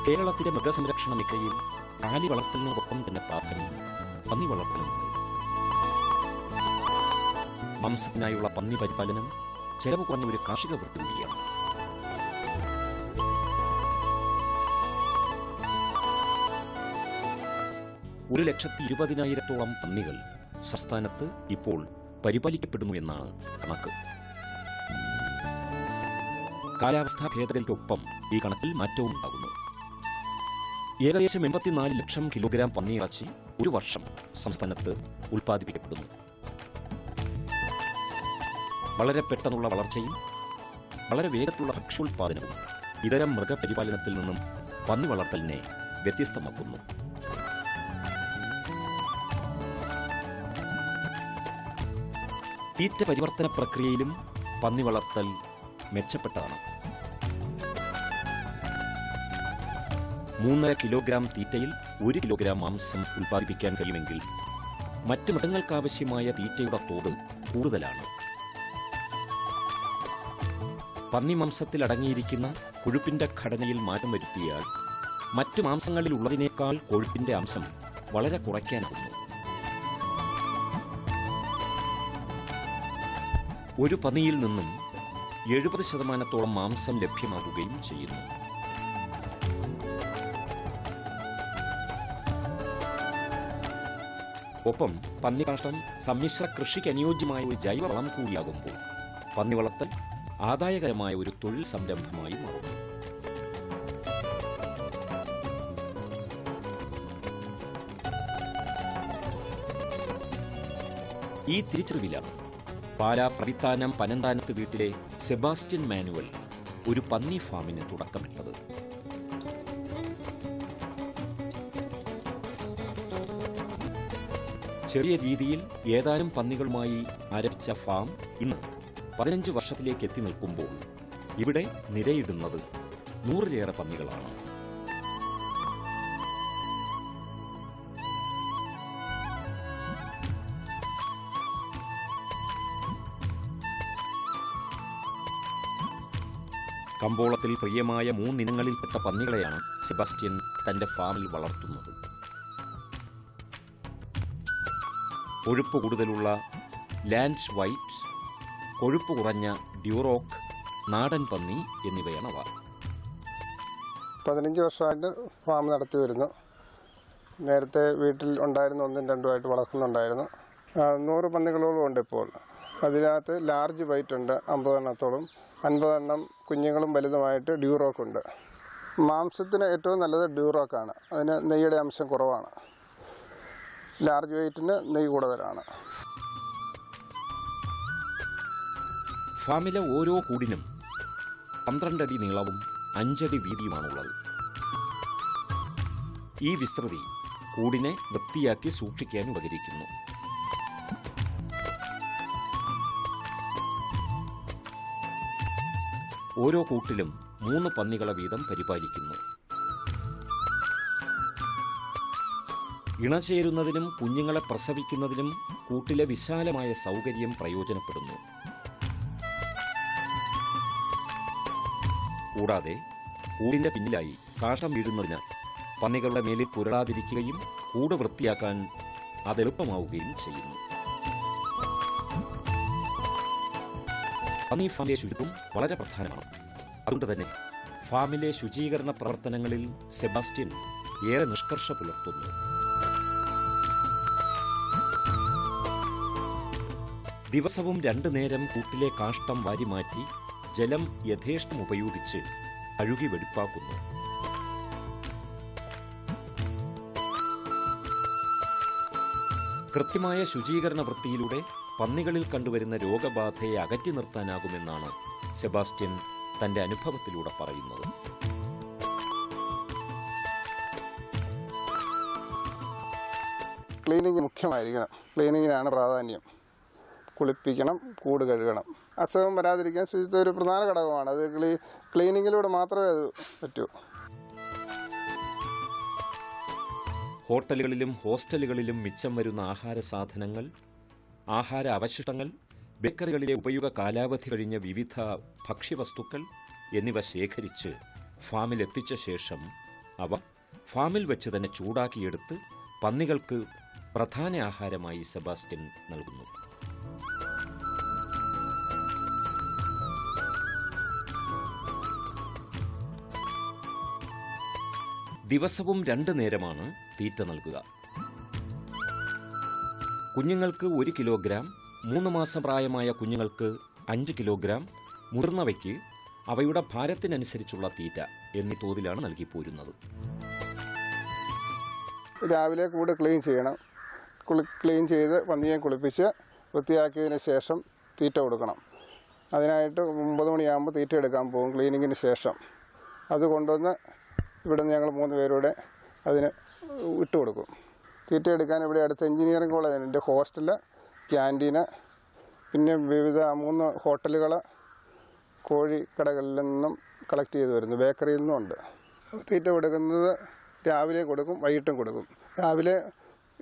കേരളത്തിലെ മൃഗസംരക്ഷണ മേഖലയിൽ കാലി വളർത്തലിനോടൊപ്പം തന്നെ പ്രാധാന്യം പന്നി വളർത്തലുണ്ട്. മാംസത്തിനായുള്ള പന്നി പരിപാലനം ചെലവ് കുറഞ്ഞ ഒരു കാർഷിക വൃത്തി കൂടിയാണ്. ഒരു 1,20,000-ഓളം പന്നികൾ സംസ്ഥാനത്ത് ഇപ്പോൾ പരിപാലിക്കപ്പെടുന്നു എന്നാണ് കണക്ക്. കാലാവസ്ഥാ ഭേദഗതിക്കൊപ്പം ഈ കണക്കിൽ മാറ്റവും ഉണ്ടാകുന്നു. ഏകദേശം 84 ലക്ഷം കിലോഗ്രാം പന്നിയിറച്ചി ഒരു വർഷം സംസ്ഥാനത്ത് ഉൽപ്പാദിപ്പിക്കപ്പെടുന്നു. വളരെ പെട്ടെന്നുള്ള വളർച്ചയും വളരെ വേഗത്തിലുള്ള ഭക്ഷ്യോൽപാദനവും ഇതരം മൃഗപരിപാലനത്തിൽ നിന്നും പന്നി വളർത്തലിനെ വ്യത്യസ്തമാക്കുന്നു. തീറ്റ പരിവർത്തന പ്രക്രിയയിലും പന്നി വളർത്തൽ മെച്ചപ്പെട്ടതാണ്. 3.5 കിലോഗ്രാം തീറ്റയിൽ 1 കിലോഗ്രാം മാംസം ഉൽപ്പാദിപ്പിക്കാൻ കഴിയുമെങ്കിൽ മറ്റ് മൃഗങ്ങൾക്കാവശ്യമായ തീറ്റയുടെ തോത് കൂടുതലാണ്. പന്നി മാംസത്തിൽ അടങ്ങിയിരിക്കുന്ന കൊഴുപ്പിന്റെ ഘടനയിൽ മാറ്റം വരുത്തിയാൽ മറ്റു മാംസങ്ങളിൽ ഉള്ളതിനേക്കാൾ കൊഴുപ്പിന്റെ അംശം വളരെ കുറയ്ക്കാനാകുന്നു. ഒരു പന്നിയിൽ നിന്നും 70% മാംസം ലഭ്യമാകുകയും ചെയ്യുന്നു. ഒപ്പം പന്നിക്കാഷ്ടം സമ്മിശ്ര കൃഷിക്ക് അനുയോജ്യമായ ഒരു ജൈവവളം കൂടിയാകുമ്പോൾ പന്നി വളർത്തൽ ആദായകരമായ ഒരു തൊഴിൽ സംരംഭമായി മാറുന്നു. ഈ തിരിച്ചറിവിലാണ് പാലാ പ്രവിത്താനം പനന്താനത്ത് വീട്ടിലെ സെബാസ്റ്റ്യൻ മാനുവൽ ഒരു പന്നി ഫാമിന് തുടക്കമിട്ടത്. ചെറിയ രീതിയിൽ ഏതാനും പന്നികളുമായി ആരംഭിച്ച ഫാം ഇന്ന് 15 വർഷത്തിലേക്ക് എത്തി നിൽക്കുമ്പോൾ ഇവിടെ നിരയിടുന്നത് 100-ലേറെ പന്നികളാണ്. കമ്പോളത്തിൽ പ്രിയമായ 3 ഇനങ്ങളിൽപ്പെട്ട പന്നികളെയാണ് സെബാസ്റ്റ്യൻ തന്റെ ഫാമിൽ വളർത്തുന്നത്. കൊഴുപ്പ് കൂടുതലുള്ള ലാൻഡ് വൈറ്റ്, കൊഴുപ്പ് കുറഞ്ഞ ഡ്യൂറോക്ക്, നാടൻ പന്നി എന്നിവയാണവ. 15 വർഷമായിട്ട് ഫാം നടത്തി വരുന്നു. നേരത്തെ വീട്ടിൽ ഉണ്ടായിരുന്ന 1-2 വളർത്തുന്നുണ്ടായിരുന്നു. 100 പന്നികളോളം ഉണ്ട് ഇപ്പോൾ. അതിനകത്ത് ലാർജ് വൈറ്റ് ഉണ്ട് 50 എണ്ണത്തോളം, 50 എണ്ണം കുഞ്ഞുങ്ങളും വലുതുമായിട്ട് ഡ്യൂറോക്ക് ഉണ്ട്. മാംസത്തിന് ഏറ്റവും നല്ലത് ഡ്യൂറോക്കാണ്. അതിന് നെയ്യുടെ അംശം കുറവാണ്. ലാർജ് വെയ്റ്റിന് നെയ്യ് കൂടുതലാണ്. ഫാമിലെ ഓരോ കൂടിനും 12 അടി നീളവും 5 അടി വീതിയുമാണുള്ളത്. ഈ വിസ്തൃതി കൂടിനെ വൃത്തിയാക്കി സൂക്ഷിക്കാൻ ഉപകരിക്കുന്നു. ഓരോ കൂട്ടിലും 3 പന്നികളെ വീതം പരിപാലിക്കുന്നു. ഇണചേരുന്നതിനും കുഞ്ഞുങ്ങളെ പ്രസവിക്കുന്നതിനും കൂട്ടിലെ വിശാലമായ സൗകര്യം പ്രയോജനപ്പെടുന്നു. കൂടാതെ കൂടിന്റെ പിന്നിലായി കാഷ്ടം വീഴുന്നതിനാൽ പന്നികളുടെ മേലിൽ പുരളാതിരിക്കുകയും കൂട് വൃത്തിയാക്കാൻ അതെളുപ്പമാവുകയും ചെയ്യുന്നു. പന്നി ഫാമിലെ ശുചിത്വം വളരെ പ്രധാനമാണ്. അതുകൊണ്ട് തന്നെ ഫാമിലെ ശുചീകരണ പ്രവർത്തനങ്ങളിൽ സെബാസ്റ്റ്യൻ ഏറെ നിഷ്കർഷ പുലർത്തുന്നു. ദിവസവും 2 നേരം കൂട്ടിലെ കാഷ്ടം വാരിമാറ്റി ജലം യഥേഷ്ടം ഉപയോഗിച്ച് കഴുകി വെടിപ്പാക്കുന്നു. കൃത്യമായ ശുചീകരണ വൃത്തിയിലൂടെ പന്നികളിൽ കണ്ടുവരുന്ന രോഗബാധയെ അകറ്റി നിർത്താനാകുമെന്നാണ് സെബാസ്റ്റ്യൻ തന്റെ അനുഭവത്തിലൂടെ പറയുന്നത്. ക്ലീനിങ് മുഖ്യമായിരിക്കണം. ക്ലീനിങ്ങിനാണ് പ്രാധാന്യം. കുളിപ്പിക്കണം, കൂട് കഴുകണം. അസുഖം വരാതിരിക്കാൻ ശുചിത്വം ഒരു പ്രധാന ഘടകമാണ്. അത് ക്ലീനിങ്ങിലൂടെ മാത്രമേ അത് പറ്റൂ. ഹോട്ടലുകളിലും ഹോസ്റ്റലുകളിലും മിച്ചം വരുന്ന ആഹാര സാധനങ്ങൾ, ആഹാര അവശിഷ്ടങ്ങൾ, ബേക്കറികളിലെ ഉപയോഗ കാലാവധി കഴിഞ്ഞ വിവിധ ഭക്ഷ്യവസ്തുക്കൾ എന്നിവ ശേഖരിച്ച് ഫാമിലെത്തിച്ച ശേഷം അവ ഫാമിൽ വെച്ച് തന്നെ ചൂടാക്കിയെടുത്ത് പന്നികൾക്ക് പ്രധാന ആഹാരമായി സെബാസ്റ്റ്യൻ നൽകുന്നു. ദിവസവും 2 നേരമാണ് തീറ്റ നൽകുക. കുഞ്ഞുങ്ങൾക്ക് 1 കിലോഗ്രാം, 3 മാസം പ്രായമായ കുഞ്ഞുങ്ങൾക്ക് 5 കിലോഗ്രാം, മുതിർന്നവയ്ക്ക് അവയുടെ ഭാരത്തിനനുസരിച്ചുള്ള തീറ്റ എന്നീ തോതിലാണ് നൽകിപ്പോരുന്നത്. രാവിലെ കൂട് ക്ലീൻ ചെയ്യണം. ക്ലീൻ ചെയ്ത് പന്നിയെ കുളിപ്പിച്ച് വൃത്തിയാക്കിയതിന് ശേഷം തീറ്റ കൊടുക്കണം. അതിനായിട്ട് 9 മണിയാകുമ്പോൾ തീറ്റ എടുക്കാൻ പോകും ക്ലീനിങ്ങിന് ശേഷം. അത് കൊണ്ടുവന്ന് ഇവിടെ നിന്ന് ഞങ്ങൾ 3 പേരൂടെ അതിന് ഇട്ട് കൊടുക്കും. തീറ്റ എടുക്കാൻ ഇവിടെ അടുത്ത് എഞ്ചിനീയറിംഗ് കോളേജുണ്ട്, ഹോസ്റ്റല്, ക്യാൻറ്റീന്, പിന്നെ വിവിധ 3 ഹോട്ടലുകൾ, കോഴിക്കടകളിൽ നിന്നും കളക്ട് ചെയ്ത് വരുന്നു, ബേക്കറിയിൽ നിന്നും ഉണ്ട്. തീറ്റ കൊടുക്കുന്നത് രാവിലെ കൊടുക്കും, വൈകിട്ടും കൊടുക്കും. രാവിലെ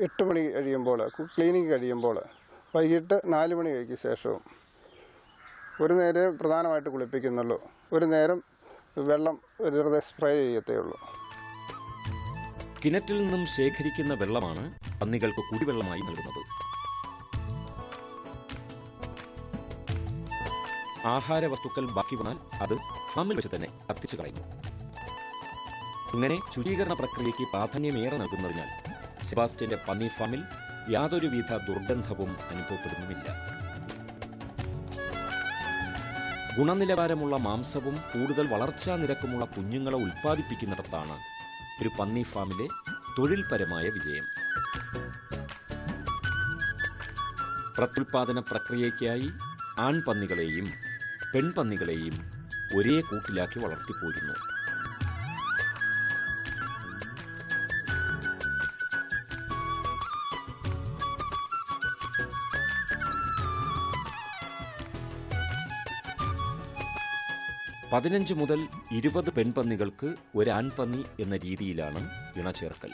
8 മണി കഴിയുമ്പോൾ ക്ലീനിങ് കഴിയുമ്പോൾ, വൈകിട്ട് 4 മണി കഴിക്കും ശേഷവും. ഒരു നേരം പ്രധാനമായിട്ട് കുളിപ്പിക്കുന്നുള്ളൂ. ഒരു നേരം വെള്ളം വെറുതെ സ്പ്രേ ചെയ്യത്തേ ഉള്ളൂ. കിണറ്റിൽ നിന്നും ശേഖരിക്കുന്ന വെള്ളമാണ് പന്നികൾക്ക് കുടിവെള്ളമായി നൽകുന്നത്. ആഹാര വസ്തുക്കൾ ബാക്കി വന്നാൽ അത് ഫാമിൽ വെച്ച് തന്നെ കത്തിച്ചു കളയുന്നു. ഇങ്ങനെ ശുചീകരണ പ്രക്രിയയ്ക്ക് പ്രാധാന്യമേറെ നൽകുന്നതിനാൽ സെബാസ്റ്റ്യന്റെ പന്നി ഫാമിൽ യാതൊരുവിധ ദുർഗന്ധവും അനുഭവപ്പെടുന്നുമില്ല. ഗുണനിലവാരമുള്ള മാംസവും കൂടുതൽ വളർച്ചാ നിരക്കുമുള്ള കുഞ്ഞുങ്ങളെ ഉൽപ്പാദിപ്പിക്കുന്നിടത്താണ് ഒരു പന്നി ഫാമിലെ തൊഴിൽപരമായ വിജയം. പ്രത്യുൽപാദന പ്രക്രിയയ്ക്കായി ആൺപന്നികളെയും പെൺപന്നികളെയും ഒരേ കൂട്ടിലാക്കി വളർത്തിപ്പോരുന്നു. മുതൽ 20 പെൺപന്നികൾക്ക് ഒരു ആൺപന്നി എന്ന രീതിയിലാണ് ഇണചേർക്കൽ.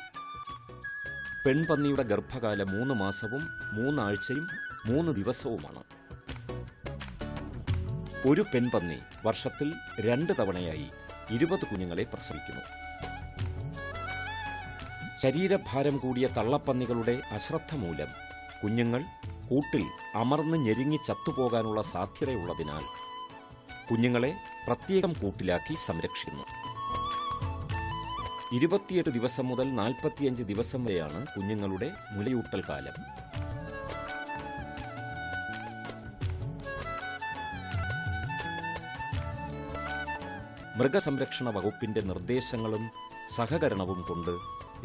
പെൺപന്നിയുടെ ഗർഭകാലം 3 മാസവും 3 ആഴ്ചയും 3 ദിവസവുമാണ്. ഒരു പെൺപന്നി വർഷത്തിൽ 2 തവണയായി 20 കുഞ്ഞുങ്ങളെ പ്രസവിക്കുന്നു. ശരീരഭാരം കൂടിയ തള്ളപ്പന്നികളുടെ അശ്രദ്ധ മൂലം കുഞ്ഞുങ്ങൾ കൂട്ടിൽ അമർന്ന് ഞെരുങ്ങി ചത്തുപോകാനുള്ള സാധ്യതയുള്ളതിനാൽ കുഞ്ഞുങ്ങളെ പ്രത്യേകം കൂട്ടിലാക്കി സംരക്ഷിക്കുന്നു. 28 ദിവസം മുതൽ 45 ദിവസം വരെയാണ് കുഞ്ഞുങ്ങളുടെ മുലയൂട്ടൽ കാലം. മൃഗസംരക്ഷണ വകുപ്പിന്റെ നിർദ്ദേശങ്ങളും സഹകരണവും കൊണ്ട്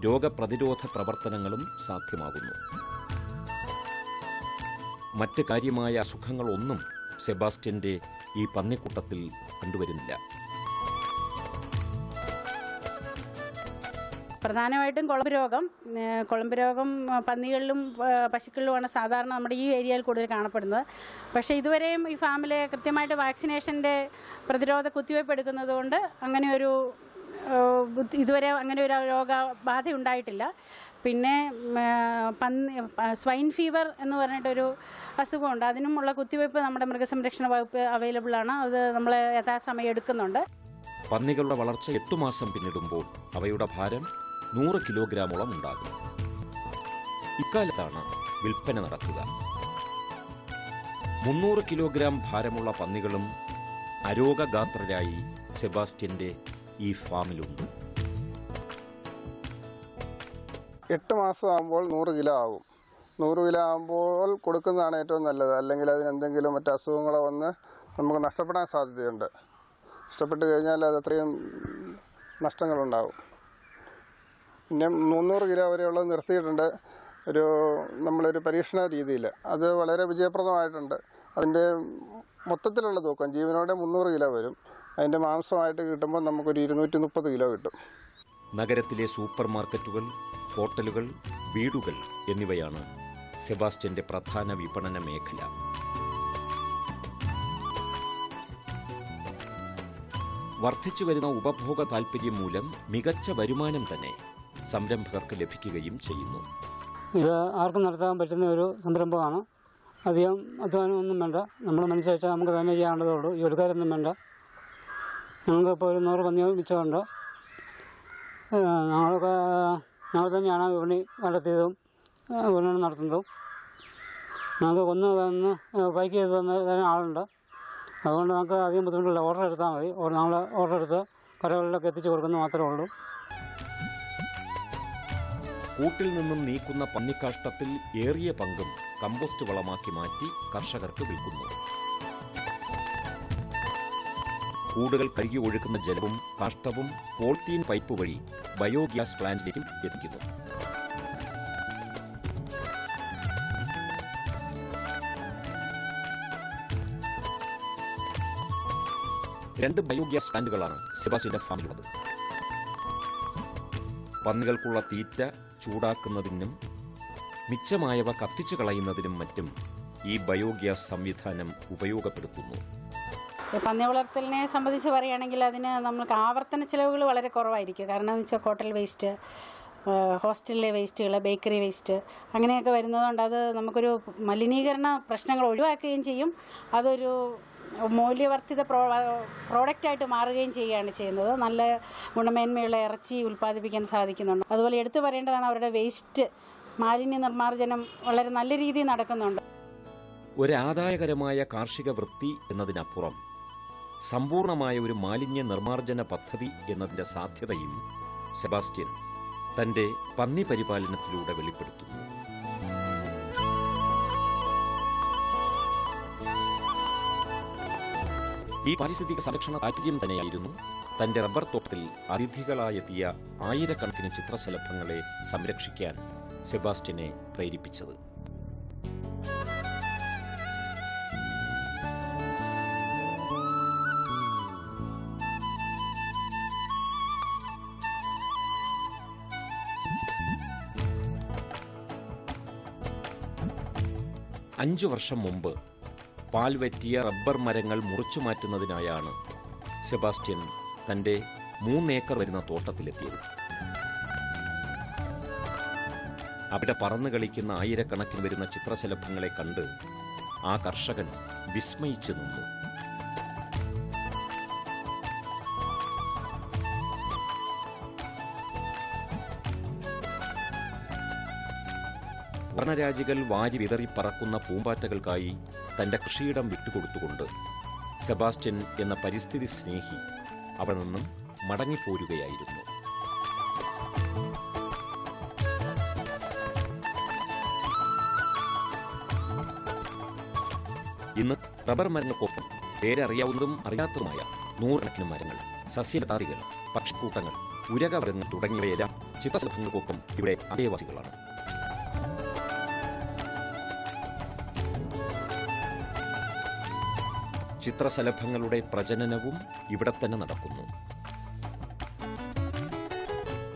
രോഗപ്രതിരോധ പ്രവർത്തനങ്ങളും സാധ്യമാകുന്നു. മറ്റ് കാര്യമായ അസുഖങ്ങളൊന്നും സെബാസ്റ്റ്യന്റെ ഈ പന്നിക്കൂട്ടത്തിൽ കണ്ടുവരുന്നില്ല. പ്രധാനമായിട്ടും കുളമ്പ് രോഗം പന്നികളിലും പശുക്കളിലുമാണ് സാധാരണ നമ്മുടെ ഈ ഏരിയയിൽ കൂടുതൽ കാണപ്പെടുന്നത്. പക്ഷേ ഇതുവരെയും ഈ ഫാമിലെ കൃത്യമായിട്ട് വാക്സിനേഷൻ്റെ പ്രതിരോധ കുത്തിവയ്പ് എടുക്കുന്നത് കൊണ്ട് ഇതുവരെ അങ്ങനെ ഒരു രോഗബാധ ഉണ്ടായിട്ടില്ല. പിന്നെ സ്വൈൻ ഫീവർ എന്ന് പറഞ്ഞിട്ടൊരു അസുഖമുണ്ട്. അതിനുമുള്ള കുത്തിവയ്പ് നമ്മുടെ മൃഗസംരക്ഷണ വകുപ്പ് അവൈലബിൾ ആണ്. അത് നമ്മൾ യഥാസമയം എടുക്കുന്നുണ്ട്. പന്നികളുടെ വളർച്ച 8 മാസം പിന്നിടുമ്പോൾ അവയുടെ ഭാരം 100 കിലോഗ്രാമോളം ഉണ്ടാകും. ഇക്കാലത്താണ് വിൽപ്പന നടക്കുക. 300 കിലോഗ്രാം ഭാരമുള്ള പന്നികളും അരോഗഗാത്രരായി സെബാസ്റ്റ്യന്റെ ഈ ഫാമിലുണ്ട്. 8 മാസം ആകുമ്പോൾ 100 കിലോ ആകും. 100 കിലോ ആകുമ്പോൾ കൊടുക്കുന്നതാണ് ഏറ്റവും നല്ലത്. അല്ലെങ്കിൽ അതിനെന്തെങ്കിലും മറ്റ് അസുഖങ്ങളോ വന്ന് നമുക്ക് നഷ്ടപ്പെടാൻ സാധ്യതയുണ്ട്. നഷ്ടപ്പെട്ട് കഴിഞ്ഞാൽ അത് അത്രയും നഷ്ടങ്ങളുണ്ടാകും. പിന്നെ 300 കിലോ വരെയുള്ളത് നിർത്തിയിട്ടുണ്ട് നമ്മളൊരു പരീക്ഷണ രീതിയിൽ. അത് വളരെ വിജയപ്രദമായിട്ടുണ്ട്. അതിൻ്റെ മൊത്തത്തിലുള്ള തൂക്കം ജീവനോടെ 300 കിലോ വരും. അതിൻ്റെ മാംസമായിട്ട് കിട്ടുമ്പോൾ നമുക്കൊരു 230 കിലോ കിട്ടും. നഗരത്തിലെ സൂപ്പർ മാർക്കറ്റുകൾ, ഹോട്ടലുകൾ, വീടുകൾ എന്നിവയാണ് സെബാസ്റ്റ്യന്റെ പ്രധാന വിപണന മേഖല. വർദ്ധിച്ചുവരുന്ന ഉപഭോഗ താൽപര്യം മൂലം മികച്ച വരുമാനം തന്നെ സംരംഭകർക്ക് ലഭിക്കുകയും ചെയ്യുന്നു. ഇത് ആർക്കും നടത്താൻ പറ്റുന്ന ഒരു സംരംഭമാണ്. അധികം അധ്വാനമൊന്നും വേണ്ട. നമ്മൾ മനസ്സുവെച്ചാൽ നമുക്ക് തന്നെ ചെയ്യാനുള്ളതേ ഉള്ളൂ. ജോലിക്കാരൊന്നും വേണ്ട. ഞങ്ങൾക്കിപ്പോൾ ഒരു 100 പന്നി മിച്ചമുണ്ട്. ഞങ്ങൾ തന്നെയാണ് വിപണി കണ്ടെത്തിയതും വിപണനം നടത്തുന്നതും. ഞങ്ങൾക്ക് വന്ന് പാക്ക് ചെയ്ത് തന്ന ആളുണ്ട്. അതുകൊണ്ട് നമുക്ക് അധികം ബുദ്ധിമുട്ടില്ല. ഓർഡർ എടുത്താൽ മതി. നമ്മൾ ഓർഡർ എടുത്ത് കടകളിലൊക്കെ എത്തിച്ചു കൊടുക്കുന്നത് മാത്രമേ ഉള്ളൂ. കൂട്ടിൽ നിന്നും നീക്കുന്ന പന്നിക്കാഷ്ടത്തിൽ ഏറിയ പങ്കും കമ്പോസ്റ്റ് വളമാക്കി മാറ്റി കർഷകർക്ക് വിൽക്കുന്നു. കൂടുകൾ കഴുകി ഒഴുക്കുന്ന ജലവും കാഷ്ടവും പോളിത്തീൻ പൈപ്പ് വഴി ബയോഗ്യാസ് പ്ലാന്റിലേക്കും എത്തിക്കുന്നു. രണ്ട് ബയോഗ്യാസ് പ്ലാന്റുകളാണ് സെബാസ്റ്റ്യന്റെ ഫാമിലുള്ളത്. പന്നികൾക്കുള്ള തീറ്റ ചൂടാക്കുന്നതിനും മിച്ചമായവ കത്തിച്ചു കളയുന്നതിനും മറ്റും ഈ ബയോഗ്യാസ് സംവിധാനം ഉപയോഗപ്പെടുത്തുന്നു. പന്നി വളർത്തലിനെ സംബന്ധിച്ച് പറയുകയാണെങ്കിൽ അതിന് നമുക്ക് ആവർത്തന ചിലവുകൾ വളരെ കുറവായിരിക്കും. കാരണം എന്ന് വെച്ചാൽ ഹോട്ടൽ വേസ്റ്റ്, ഹോസ്റ്റലിലെ വേസ്റ്റുകൾ, ബേക്കറി വേസ്റ്റ് അങ്ങനെയൊക്കെ വരുന്നതുകൊണ്ട് അത് നമുക്കൊരു മലിനീകരണ പ്രശ്നങ്ങൾ ഒഴിവാക്കുകയും ചെയ്യും. അതൊരു മൂല്യവർദ്ധിത പ്രോഡക്റ്റായിട്ട് മാറുകയും ചെയ്യുകയാണ് ചെയ്യുന്നത്. നല്ല ഗുണമേന്മയുള്ള ഇറച്ചി ഉൽപ്പാദിപ്പിക്കാൻ സാധിക്കുന്നുണ്ട്. അതുപോലെ എടുത്തു പറയേണ്ടതാണ് അവരുടെ വേസ്റ്റ് മാലിന്യ നിർമ്മാർജ്ജനം വളരെ നല്ല രീതിയിൽ നടക്കുന്നുണ്ട്. ഒരാദായകരമായ കാർഷിക വൃത്തി എന്നതിനപ്പുറം സമ്പൂർണമായ ഒരു മാലിന്യ നിർമ്മാർജ്ജന പദ്ധതി എന്നതിന്റെ സാധ്യതയും സെബാസ്റ്റ്യൻ തന്റെ പന്നി പരിപാലനത്തിലൂടെ വെളിപ്പെടുത്തുന്നു. ഈ പാരിസ്ഥിതിക സംരക്ഷണ താൽപര്യം തന്നെയായിരുന്നു തന്റെ റബ്ബർ തോട്ടത്തിൽ അതിഥികളായെത്തിയ ആയിരക്കണക്കിന് ചിത്രശലഭങ്ങളെ സംരക്ഷിക്കാൻ സെബാസ്റ്റ്യനെ പ്രേരിപ്പിച്ചത്. അഞ്ചു വർഷം മുമ്പ് പാൽ വറ്റിയ റബ്ബർ മരങ്ങൾ മുറിച്ചു മാറ്റുന്നതിനായാണ് സെബാസ്റ്റ്യൻ തന്റെ 3 ഏക്കർ വരുന്ന തോട്ടത്തിലെത്തിയത്. അവിടെ പറന്നു കളിക്കുന്ന ആയിരക്കണക്കിന് വരുന്ന ചിത്രശലഭങ്ങളെ കണ്ട് ആ കർഷകൻ വിസ്മയിച്ചു നിന്നു. വർണ്ണരാജികൾ വാരി വിതറി പറക്കുന്ന പൂമ്പാറ്റകൾക്കായി തന്റെ കൃഷിയിടം വിട്ടുകൊടുത്തുകൊണ്ട് സെബാസ്റ്റ്യൻ എന്ന പരിസ്ഥിതി സ്നേഹി അവിടെ നിന്നും മടങ്ങിപ്പോരുകയായിരുന്നു. ഇന്ന് റബ്ബർ മരങ്ങൾക്കൊപ്പം പേരറിയാവുന്നതും അറിയാത്തതുമായ 100 കണക്കിന് മരങ്ങൾ, സസ്യലതാദികൾ, പക്ഷിക്കൂട്ടങ്ങൾ, ഉരകമൃഗങ്ങൾ തുടങ്ങിയവയെല്ലാം ചിത്രശലഭങ്ങൾക്കൊപ്പം ഇവിടെ അതേവാസികളാണ്. ചിത്രശലഭങ്ങളുടെ പ്രജനനവും ഇവിടെ തന്നെ നടക്കുന്നു.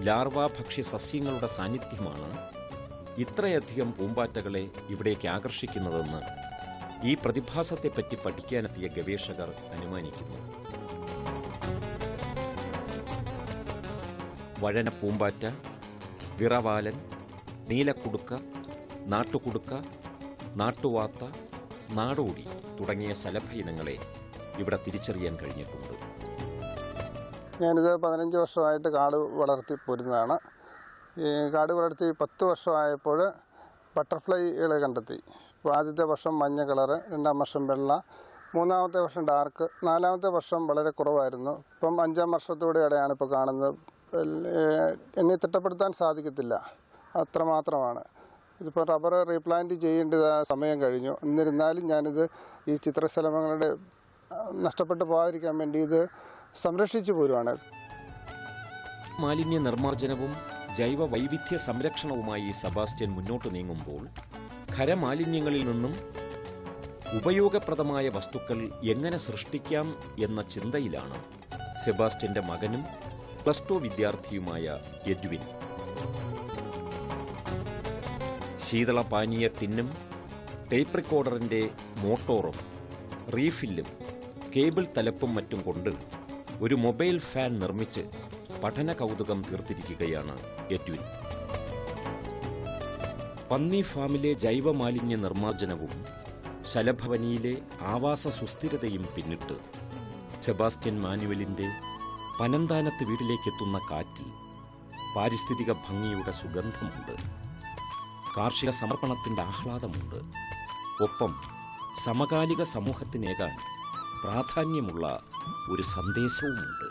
ലാർവാഭക്ഷ്യ സസ്യങ്ങളുടെ സാന്നിധ്യമാണ് ഇത്രയധികം പൂമ്പാറ്റകളെ ഇവിടേക്ക് ആകർഷിക്കുന്നതെന്ന് ഈ പ്രതിഭാസത്തെപ്പറ്റി പഠിക്കാനെത്തിയ ഗവേഷകർ അനുമാനിക്കുന്നു. വഴന പൂമ്പാറ്റ, വിറവാലൻ, നീലക്കുടുക്ക, നാട്ടുകുടുക്ക, നാട്ടുവാത്ത, നാടോടി തുടങ്ങിയ ശലഭ ഇനങ്ങളെ ഇവിടെ തിരിച്ചറിയാൻ കഴിഞ്ഞിട്ടുണ്ട്. ഞാനിത് 15 വർഷമായിട്ട് കാട് വളർത്തി പോരുന്നതാണ്. ഈ കാട് വളർത്തി 10 വർഷമായപ്പോൾ ബട്ടർഫ്ലൈകളെ കണ്ടെത്തി. അപ്പോൾ ആദ്യത്തെ വർഷം മഞ്ഞ കളറ്, 2ാം വർഷം വെള്ള, 3ാമത്തെ വർഷം ഡാർക്ക്, 4ാമത്തെ വർഷം വളരെ കുറവായിരുന്നു. ഇപ്പം 5ാം വർഷത്തോടെയാണ് ഇപ്പോൾ കാണുന്നത്. എന്നെ തിട്ടപ്പെടുത്താൻ സാധിക്കത്തില്ല, അത്രമാത്രമാണ്. ഇതിപ്പോൾ റബ്ബർ റീപ്ലാന്റ് ചെയ്യേണ്ട സമയം കഴിഞ്ഞു. എന്നിരുന്നാലും ഞാനിത് ഈ ചിത്രശലഭങ്ങളുടെ നഷ്ടപ്പെട്ടു പോകാതിരിക്കാൻ വേണ്ടി ഇത് സംരക്ഷിച്ചു പോരുവാണ്. മാലിന്യ നിർമ്മാർജ്ജനവും ജൈവ വൈവിധ്യ സംരക്ഷണവുമായി സെബാസ്റ്റ്യൻ മുന്നോട്ട് നീങ്ങുമ്പോൾ ഖരമാലിന്യങ്ങളിൽ നിന്നും ഉപയോഗപ്രദമായ വസ്തുക്കൾ എങ്ങനെ സൃഷ്ടിക്കാം എന്ന ചിന്തയിലാണ് സെബാസ്റ്റ്യന്റെ മകനും +2 വിദ്യാർത്ഥിയുമായ എഡ്വിൻ. ശീതളപാനീയ ടിന്നും ടേപ്പ് റെക്കോർഡറിന്റെ മോട്ടോറും റീഫില്ലും കേബിൾ തലപ്പും മറ്റും കൊണ്ട് ഒരു മൊബൈൽ ഫാൻ നിർമ്മിച്ച് പഠന കൗതുകം തീർത്തിരിക്കുകയാണ് എഡ്വിൻ. പന്നി ഫാമിലെ ജൈവമാലിന്യ നിർമ്മാർജ്ജനവും ശലഭവനിയിലെ ആവാസ സുസ്ഥിരതയും പിന്നിട്ട് സെബാസ്റ്റ്യൻ മാനുവലിന്റെ പനന്താനത്ത് വീട്ടിലേക്കെത്തുന്ന കാറ്റിൽ പാരിസ്ഥിതിക ഭംഗിയുടെ സുഗന്ധമുണ്ട്. കാർഷിക സമർപ്പണത്തിൻ്റെ ആഹ്ലാദമുണ്ട്. ഒപ്പം സമകാലിക സമൂഹത്തിനേകാൻ പ്രാധാന്യമുള്ള ഒരു സന്ദേശവുമുണ്ട്.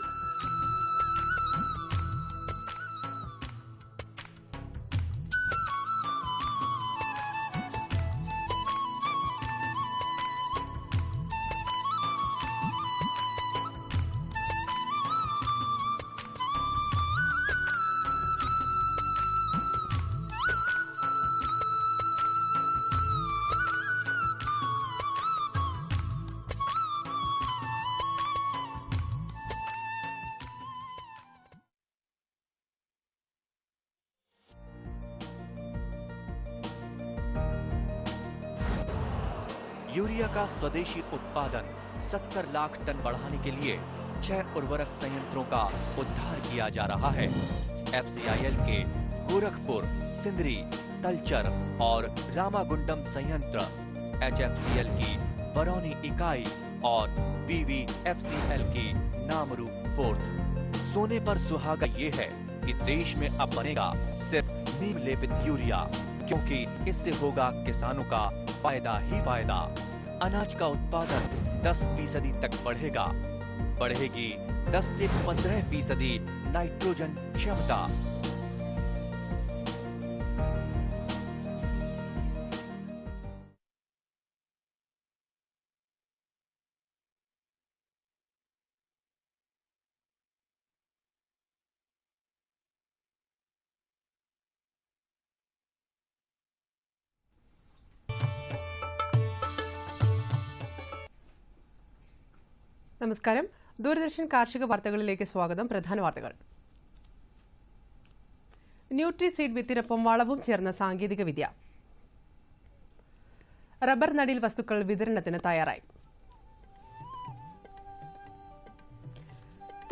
यूरिया का स्वदेशी उत्पादन 70 लाख टन बढ़ाने के लिए 6 उर्वरक संयंत्रों का उद्धार किया जा रहा है। FCIL के गोरखपुर, सिंदरी, तलचर और रामागुंडम संयंत्र, HFCL की बरौनी इकाई और BVFCL की नामरू फोर्थ। सोने पर सुहागा ये है कि देश में अब बनेगा सिर्फ नीम लेपित यूरिया, क्योंकि इससे होगा किसानों का फायदा ही फायदा। अनाज का उत्पादन 10% तक बढ़ेगा। बढ़ेगी 10 से 15% नाइट्रोजन क्षमता। നമസ്കാരം. ദൂരദർശൻ കാർഷിക വാർത്തകളിലേക്ക് സ്വാഗതം. പ്രധാന വാർത്തകൾ. ന്യൂട്രിസീഡ് വിത്തിനൊപ്പം വളവും ചേർന്ന സാങ്കേതിക വിദ്യ. റബ്ബർ നടീൽ വസ്തുക്കൾ വിതരണത്തിന് തയ്യാറായി.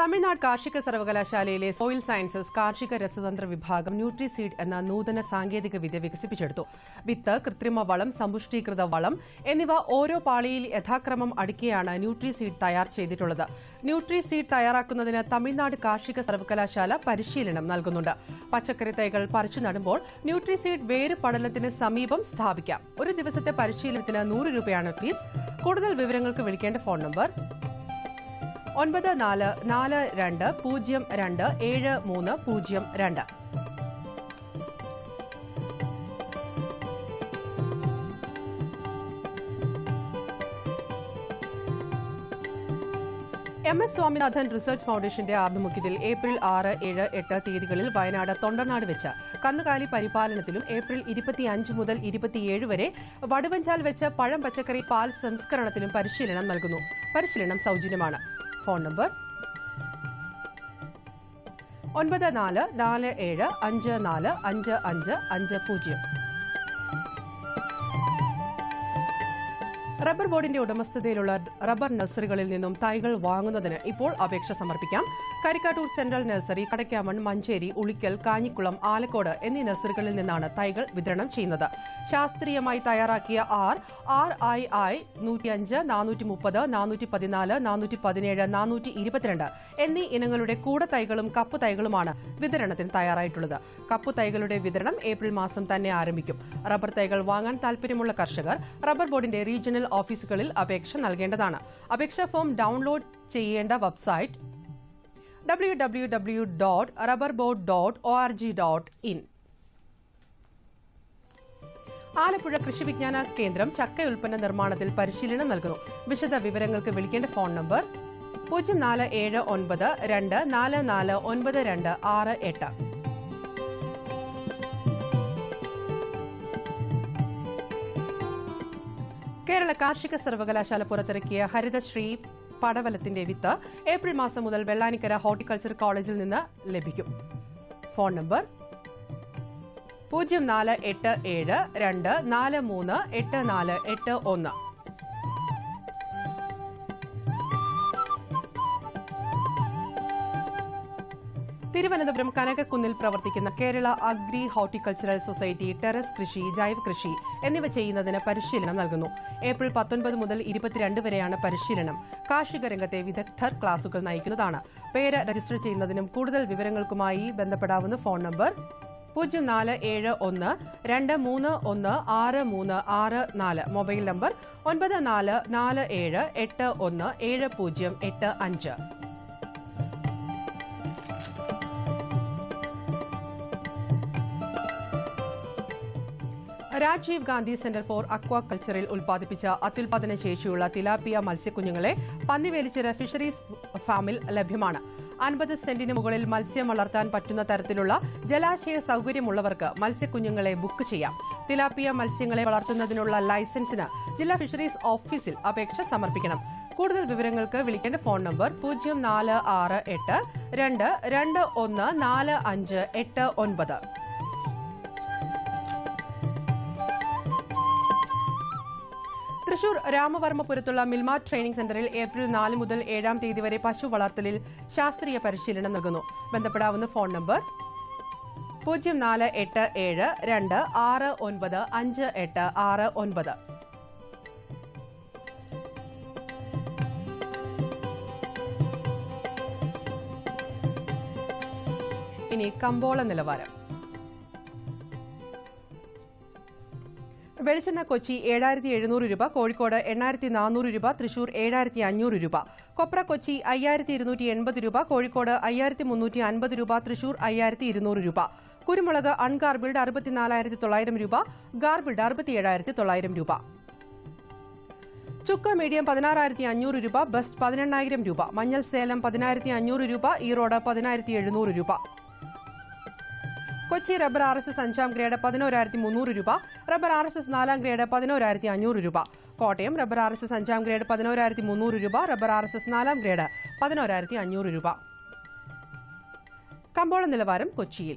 തമിഴ്നാട് കാർഷിക സർവകലാശാലയിലെ സോയിൽ സയൻസസ് കാർഷിക രസതന്ത്ര വിഭാഗം ന്യൂട്രിസീഡ് എന്ന നൂതന സാങ്കേതിക വിദ്യ വികസിപ്പിച്ചെടുത്തു. വിത്ത്, കൃത്രിമ വളം, സമ്പുഷ്ടീകൃത വളം എന്നിവ ഓരോ പാളിയിൽ യഥാക്രമം അടുക്കിയാണ് ന്യൂട്രിസീഡ് തയ്യാർ ചെയ്തിട്ടുള്ളത്. ന്യൂട്രിസീഡ് തയ്യാറാക്കുന്നതിന് തമിഴ്നാട് കാർഷിക സർവകലാശാല പരിശീലനം നൽകുന്നുണ്ട്. പച്ചക്കറി തൈകൾ പറിച്ചു നടുമ്പോൾ ന്യൂട്രിസീഡ് വേര് പടലത്തിന് സമീപം സ്ഥാപിക്കാം. ഒരു ദിവസത്തെ പരിശീലനത്തിന് 100 രൂപയാണ് ഫീസ്. കൂടുതൽ വിവരങ്ങൾക്ക് വിളിക്കേണ്ട phone number 9442027302. MS Swaminathan research ഫൗണ്ടേഷന്റെ ആഭിമുഖ്യത്തിൽ ഏപ്രിൽ 6, 7, 8 തീയതികളിൽ വയനാട് തൊണ്ടർനാട് വെച്ച് കന്നുകാലി പരിപാലനത്തിലും ഏപ്രിൽ 25 മുതൽ 27 വരെ വടുവഞ്ചാൽ വെച്ച് പഴം, പച്ചക്കറി, പാൽ സംസ്കരണത്തിലും പരിശീലനം നൽകുന്നു. പരിശീലനം സൗജന്യമാണ്. Phone number 9447545550. റബ്ബർ ബോർഡിന്റെ ഉടമസ്ഥതയിലുള്ള റബ്ബർ നഴ്സറികളിൽ നിന്നും തൈകൾ വാങ്ങുന്നതിന് ഇപ്പോൾ അപേക്ഷ സമർപ്പിക്കാം. കരിക്കാട്ടൂർ സെൻട്രൽ നഴ്സറി, കടയ്ക്കാമൺ, മഞ്ചേരി, ഉളിക്കൽ, കാഞ്ഞിക്കുളം, ആലക്കോട് എന്നീ നഴ്സറികളിൽ നിന്നാണ് തൈകൾ വിതരണം ചെയ്യുന്നത്. ശാസ്ത്രീയമായി തയ്യാറാക്കിയ RII 105, 430, 414, 417, 422 എന്നീ ഇനങ്ങളുടെ കൂടത്തൈകളും കപ്പു തൈകളുമാണ് വിതരണത്തിന് തയ്യാറായിട്ടുള്ളത്. കപ്പു തൈകളുടെ വിതരണം ഏപ്രിൽ മാസം തന്നെ ആരംഭിക്കും. റബ്ബർ തൈകൾ വാങ്ങാൻ താൽപര്യമുള്ള കർഷകർ റബ്ബർ ബോർഡിന്റെ റീജിയണൽ ഓഫീസുകളിൽ അപേക്ഷ നൽകേണ്ടതാണ്. അപേക്ഷാ ഫോം ഡൗൺലോഡ് ചെയ്യേണ്ട വെബ്സൈറ്റ് www.rubberboard.org.in. ആലപ്പുഴ കൃഷി വിജ്ഞാന കേന്ദ്രം ചക്ക ഉൽപ്പന്ന നിർമ്മാണത്തിൽ പരിശീലനം നൽകുന്നു. വിശദ വിവരങ്ങൾക്ക് വിളിക്കേണ്ട ഫോൺ നമ്പർ 047924499268. കേരള കാർഷിക സർവകലാശാല പുറത്തിറക്കിയ ഹരിതശ്രീ പടവലത്തിന്റെ വിത്ത് ഏപ്രിൽ മാസം മുതൽ വെള്ളാനിക്കര ഹോർട്ടിക്കൾച്ചർ കോളേജിൽ നിന്ന് ലഭിക്കും. Phone number 0487243841. തിരുവനന്തപുരം കനകക്കുന്നിൽ പ്രവർത്തിക്കുന്ന Kerala agri horticultural society terrace കൃഷി, ജൈവ കൃഷി എന്നിവ ചെയ്യുന്നതിന് പരിശീലനം നൽകുന്നു. ഏപ്രിൽ 19 മുതൽ 22 വരെയാണ് പരിശീലനം. കാർഷിക രംഗത്തെ വിദഗ്ധർ ക്ലാസുകൾ നയിക്കുന്നതാണ്. പേര് രജിസ്റ്റർ ചെയ്യുന്നതിനും കൂടുതൽ വിവരങ്ങൾക്കുമായി ബന്ധപ്പെടാവുന്ന phone number 0471231634, mobile number 9447817085. Rajiv Gandhi centre for അക്വാകൾച്ചറിൽ ഉൽപ്പാദിപ്പിച്ച അത്യുൽപാദന ശേഷിയുള്ള തിലാപ്പിയ മത്സ്യക്കുഞ്ഞുങ്ങളെ പന്നിവേലിച്ചിറ ഫിഷറീസ് ഫാമിൽ ലഭ്യമാണ്. 50 സെന്റിന് മുകളിൽ മത്സ്യം വളർത്താൻ പറ്റുന്ന തരത്തിലുള്ള ജലാശയ സൗകര്യമുള്ളവർക്ക് മത്സ്യക്കുഞ്ഞുങ്ങളെ ബുക്ക് ചെയ്യാം. തിലാപ്പിയ മത്സ്യങ്ങളെ വളർത്തുന്നതിനുള്ള ലൈസൻസിന് ജില്ലാ ഫിഷറീസ് ഓഫീസിൽ അപേക്ഷ സമർപ്പിക്കണം. കൂടുതൽ വിവരങ്ങൾക്ക് വിളിക്കേണ്ട ഫോൺ നമ്പർ 0468221458. തൃശൂർ രാമവർമ്മപുരത്തുള്ള മിൽമ ട്രെയിനിംഗ് സെന്ററിൽ ഏപ്രിൽ 4 മുതൽ 7 തീയതി വരെ പശു വളർത്തലിൽ ശാസ്ത്രീയ പരിശീലനം നൽകുന്നു. ബന്ധപ്പെടാവുന്ന ഫോൺ നമ്പർ 048726956869. ഇനി കമ്പോള നിലവാരം. വെളിച്ചെണ്ണ കൊച്ചി 7700 രൂപ, കോഴിക്കോട് 8400 രൂപ, തൃശൂർ 7500 രൂപ. കൊപ്ര കൊച്ചി 5280 രൂപ, കോഴിക്കോട് 5350 രൂപ, തൃശൂർ 5200 രൂപ. കുരുമുളക് അൺഗാർബിൾഡ് 64900 രൂപ, ഗാർബിൾഡ് 67900 രൂപ. ചുക്ക് മീഡിയം 16500 രൂപ, ബെസ്റ്റ് 18000 രൂപ. മഞ്ഞൾ സേലം 10500 രൂപ, ഈറോഡ് 10700 രൂപ. കൊച്ചി റബ്ബർ RSS 5ാം ഗ്രേഡ് 11300 രൂപ, റബ്ബർ RSS 4ാം ഗ്രേഡ് 11500 രൂപ. കോട്ടയം റബ്ബർ RSS 5ാം ഗ്രേഡ് 11300 രൂപ, റബ്ബർ RSS 4ാം ഗ്രേഡ് 11500 രൂപ. കമ്പോള നിലവാരം കൊച്ചിയിൽ.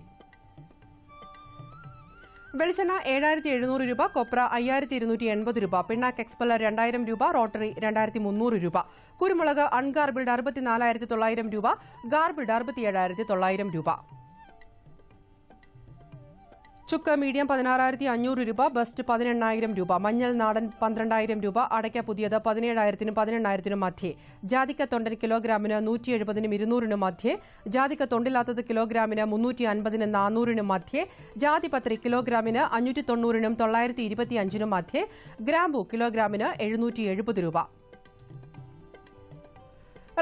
വെളിച്ചെണ്ണ 7700 രൂപ, കൊപ്ര 5280 രൂപ, പിണ്ണാക്ക് എക്സ്പെല്ലർ 2000 രൂപ, റോട്ടറി 2300 രൂപ. കുരുമുളക് അൺഗാർബിൾഡ് 64900 രൂപ, ഗാർബിൾഡ് 67900 രൂപ. ചുക്ക് മീഡിയം 16500 രൂപ, ബെസ്റ്റ് 18000 രൂപ. മഞ്ഞൾ നാടൻ 12000 രൂപ, അടയ്ക്ക പുതിയത് 17000-നും 18000-നും മധ്യേ. ജാതിക്ക തൊണ്ടൻ കിലോഗ്രാമിന് 170-നും 200-നും മധ്യേ. ജാതിക്ക തൊണ്ടില്ലാത്തത് കിലോഗ്രാമിന് 350-നും 400-നും മധ്യേ. ജാതിപത്രി കിലോഗ്രാമിന് 590-നും 925-നും മധ്യേ. ഗ്രാമ്പു കിലോഗ്രാമിന് 770 രൂപ.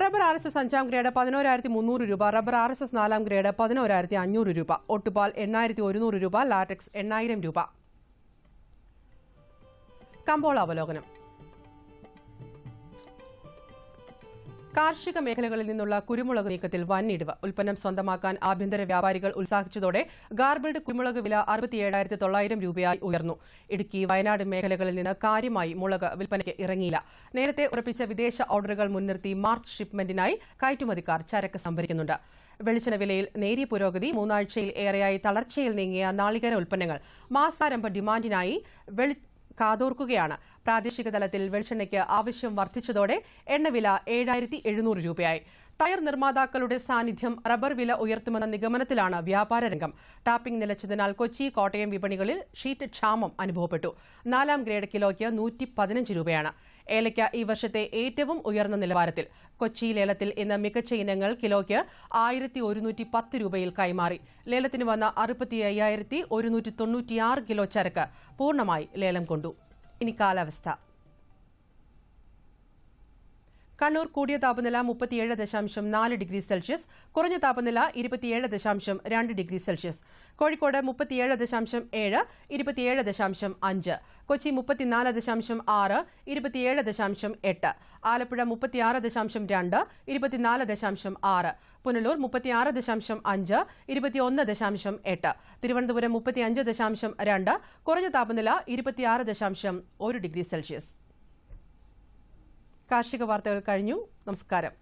റബ്ബർ RSS 5ാം ഗ്രേഡ് 11300 രൂപ, റബ്ബർ RSS 4ാം ഗ്രേഡ് 11500 രൂപ. ഒട്ടുപാൽ 8100 രൂപ, ലാറ്റക്സ് 8000 രൂപ. കമ്പോള അവലോകനം. കാർഷിക മേഖലകളിൽ നിന്നുള്ള കുരുമുളക് നീക്കത്തിൽ വൻ ഇടിവ്. ഉൽപ്പന്നം സ്വന്തമാക്കാൻ ആഭ്യന്തര വ്യാപാരികൾ ഉത്സാഹിച്ചതോടെ ഗാർബിൾഡ് കുരുമുളക് വില 67900 രൂപയായി ഉയർന്നു. ഇടുക്കി, വയനാട് മേഖലകളിൽ നിന്ന് കാര്യമായി മുളക് വിൽപ്പനയ്ക്ക് ഇറങ്ങിയില്ല. നേരത്തെ ഉറപ്പിച്ച വിദേശ ഓർഡറുകൾ മുൻനിർത്തി മാർച്ച് ഷിപ്മെന്റിനായി കയറ്റുമതിക്കാർ ചരക്ക് സംഭരിക്കുന്നുണ്ട്. വെളിച്ചെണ്ണ വിലയിൽ നേരിയ പുരോഗതി. 3 ആഴ്ചയിൽ ഏറെയായി തളർച്ചയിൽ നീങ്ങിയ നാളികേര ഉൽപ്പന്നങ്ങൾ മാസാരംഭ ഡിമാൻഡിനായി കാതോർക്കുകയാണ്. പ്രാദേശിക തലത്തിൽ വെളിച്ചെണ്ണയ്ക്ക് ആവശ്യം വർദ്ധിച്ചതോടെ എണ്ണവില 7700 രൂപയായി. ടയർ നിർമ്മാതാക്കളുടെ സാന്നിധ്യം റബ്ബർ വില ഉയർത്തുമെന്ന നിഗമനത്തിലാണ് വ്യാപാര രംഗം. ടാപ്പിംഗ് നിലച്ചതിനാൽ കൊച്ചി, കോട്ടയം വിപണികളിൽ ഷീറ്റ് ക്ഷാമം അനുഭവപ്പെട്ടു. 4ാം ഗ്രേഡ് കിലോയ്ക്ക് 115 രൂപയാണ്. ഏലയ്ക്ക ഈ വർഷത്തെ ഏറ്റവും ഉയർന്ന നിലവാരത്തിൽ. കൊച്ചി ലേലത്തിൽ ഇന്ന് മികച്ച ഇനങ്ങൾ കിലോയ്ക്ക് 1110 രൂപയിൽ കൈമാറി. ലേലത്തിന് വന്ന 65196 കിലോ ചരക്ക് പൂർണ്ണമായി ലേലം കൊണ്ടു. ഇനി കാലാവസ്ഥ. കണ്ണൂർ കൂടിയ താപനില 37.4 ഡിഗ്രി സെൽഷ്യസ്, കുറഞ്ഞ താപനില 27.2 ഡിഗ്രി സെൽഷ്യസ്. കോഴിക്കോട് 37.7, 27.5. കൊച്ചി 34.6, 27.8. ആലപ്പുഴ 36.2, 24.6. പുനലൂർ 36.5, 21.8. തിരുവനന്തപുരം 35.2, കുറഞ്ഞ താപനില 26.1 ഡിഗ്രി സെൽഷ്യസ്. കാർഷിക വാർത്തകൾ കഴിഞ്ഞു. നമസ്കാരം.